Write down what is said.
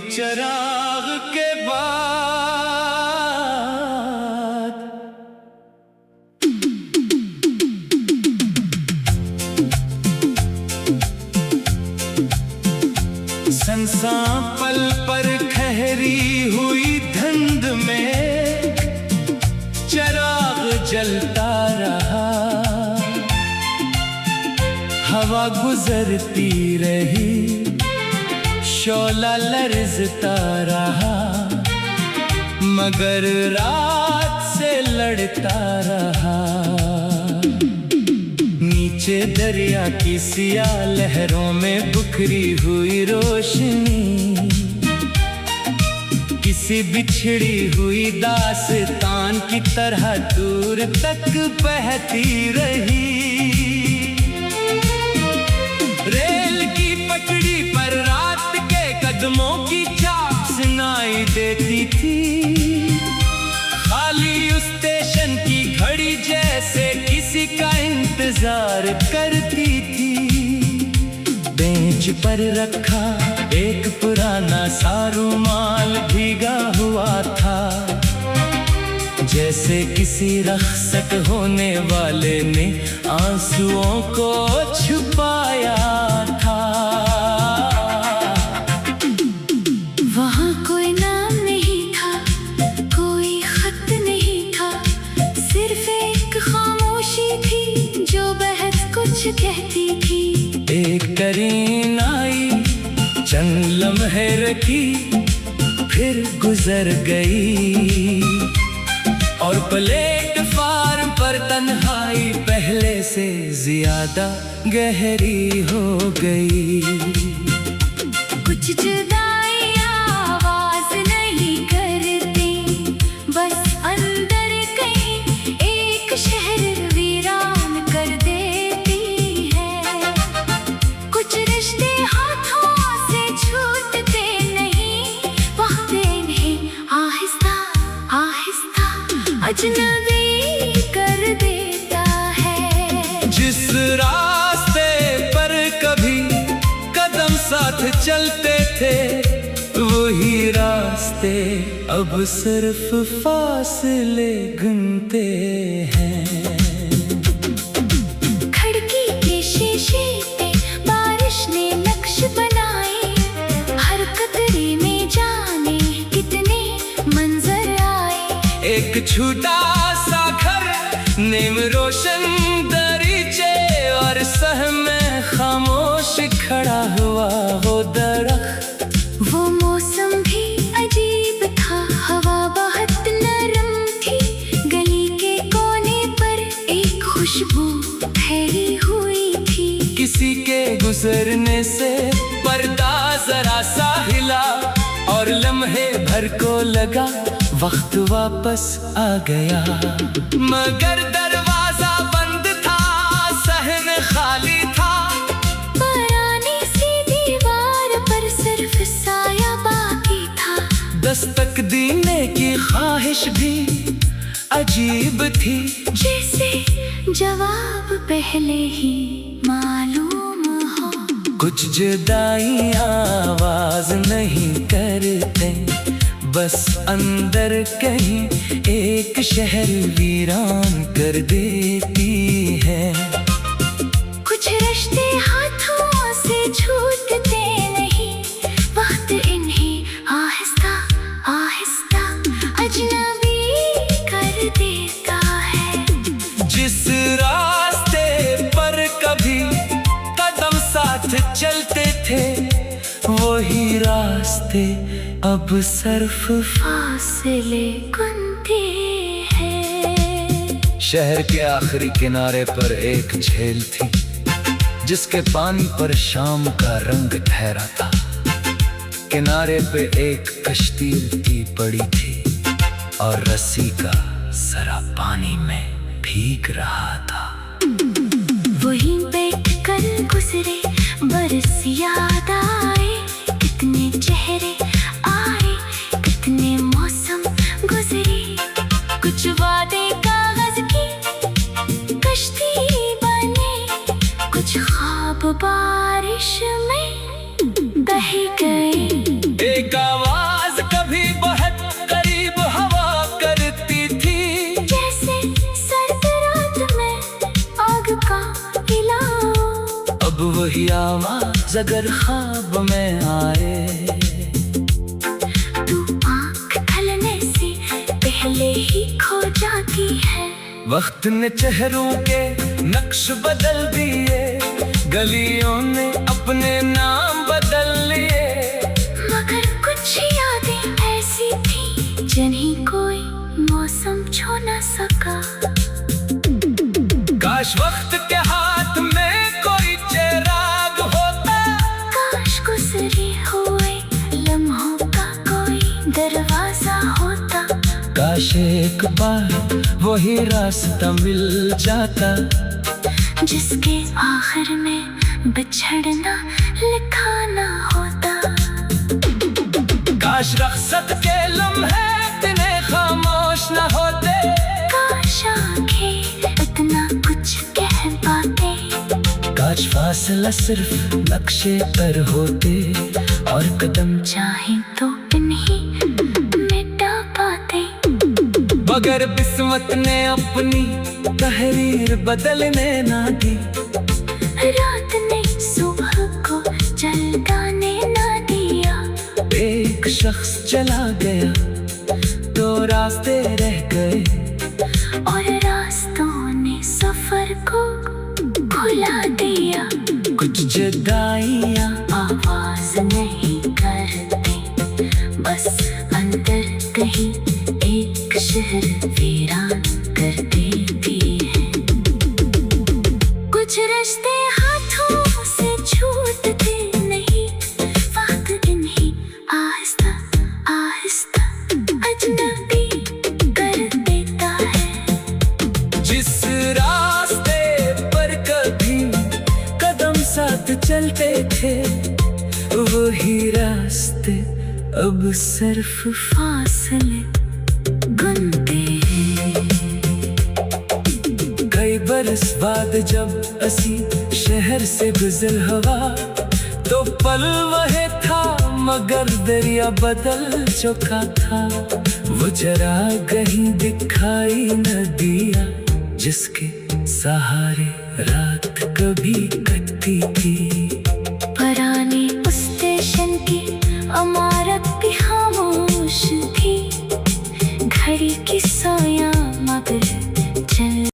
चराग के बाद संसा पल पर खहरी हुई धुंध में चराग जलता रहा, हवा गुजरती रही, शोला लरजता रहा, मगर रात से लड़ता रहा। नीचे दरिया की सिया लहरों में बिखरी हुई रोशनी, किसी बिछड़ी हुई दास्तान की तरह दूर तक बहती रही। रेल की पटड़ी पर रात के कदमों की चाप सुनाई देती थी, खाली उस स्टेशन की घड़ी जैसे किसी का इंतजार करती थी। बेंच पर रखा एक पुराना सा रुमाल भीगा हुआ था, जैसे किसी रख्सत होने वाले ने आंसुओं को छुपाया था। वहाँ कोई नाम नहीं था, कोई खत नहीं था, सिर्फ एक खामोशी थी जो बहस कुछ कहती थी। एक करीन आई, चंद लम्हे रखी, फिर गुजर गई, और प्लेटफार्म पर तन्हाई पहले से ज्यादा गहरी हो गई। कुछ जुदाई आवाज नहीं करती, बस अंदर कहीं एक शहर वीरान कर देती है। कुछ रिश्ते हाथों से छूटते नहीं, वक्त इन्हें आहिस्ता आहिस्ता अजनबी कर देता है। जिस रास्ते पर कभी कदम साथ चलते थे, वही रास्ते अब सिर्फ फासले गिनते हैं। खिड़की के शीशे पे बारिश ने नक्श बनाए, हर कतरे में जाने कितने मंजर आए। एक छोटा सा घर, नीम रोशन दरीचे, और सहमे खामोश खड़ा हुआ हो दरख्त। वो मौसम भी अजीब था, हवा बहुत नरम थी, गली के कोने पर एक खुशबू ठहरी हुई थी। किसी के गुजरने से पर्दा जरा सा हिला, और लम्हे भर को लगा वक्त वापस आ गया। मगर दरवाजा बंद था, सहन खाली था, पुरानी सी दीवार पर सिर्फ साया बाकी था। दस्तक देने की ख्वाहिश भी अजीब थी, जैसे जवाब पहले ही मालूम हो। कुछ जुदाई आवाज नहीं करते, बस अंदर कहीं एक शहर वीरान कर देती है। कुछ रिश्ते हाथों से छूटते नहीं, वक्त इन्हें आहिस्ता आहिस्ता अजनबी कर देता है। जिस रास्ते पर कभी कदम साथ चलते थे, वही रास्ते अब सिर्फ फासले गिनते हैं। शहर के आखिरी किनारे पर एक झील थी, जिसके पानी पर शाम का रंग ठहरा था। किनारे पे एक कश्ती की पड़ी थी, और रस्सी का सरा पानी में भीग रहा था। वहीं बैठकर गुजरे बरस याद आए, कितने चेहरे आए, कितने मौसम गुजरे। कुछ वादे कागज की कश्ती बने, कुछ ख्वाब बारिश में बह गए। एक आवाज वही आवाज अगर ख्वाब में आए। तू आँख खुलने से पहले ही खो जाती है। वक्त ने चेहरों के नक्श बदल दिए, गलियों ने अपने नाम बदल लिए। मगर कुछ यादें ऐसी थी जिन्हें कोई मौसम छू न सका। काश वक्त के हाथ में कोई चिराग होता, काश गुजरे हुए लम्हों का कोई दरवाजा होता। काश एक बार वही रास्ता मिल जाता, जिसके आखिर में बिछड़ना लिखा ना होता। काश रख्सत के लम्हे इतने खामोश न होते, काश आंखें इतना कुछ कह पाते। काश फासला सिर्फ नक्शे पर होते, और कदम चाहे तो इन्हीं मिटा पाते। मगर किस्मत ने अपनी तहरीर बदलने ना दी। रात ने सुबह को जलने ना दिया। एक शख्स चला गया तो रास्ते रह गए, और रास्तों ने सफर को भुला दिया। कुछ जुदाइयां आवाज नहीं करते, बस अंदर कहीं एक शहर वीरान कर देती है। कुछ रिश्ते हाथों से छूटते नहीं, वक्त इन्हीं आहिस्ता आहिस्ता अजनबी कर देता है। जिस रास्ते पर कभी कदम साथ चलते थे, वही रास्ते अब सिर्फ फासले गुनते हैं। कई बरस बाद जब असी शहर से गुजर हवा, तो पल वही था मगर दरिया बदल चुका था। वो जरा कहीं दिखाई न दिया, जिसके सहारे रात कभी कटती थी। पुराने उस स्टेशन की इमारत भी खामोश थी, घड़ी की सोया मगर चल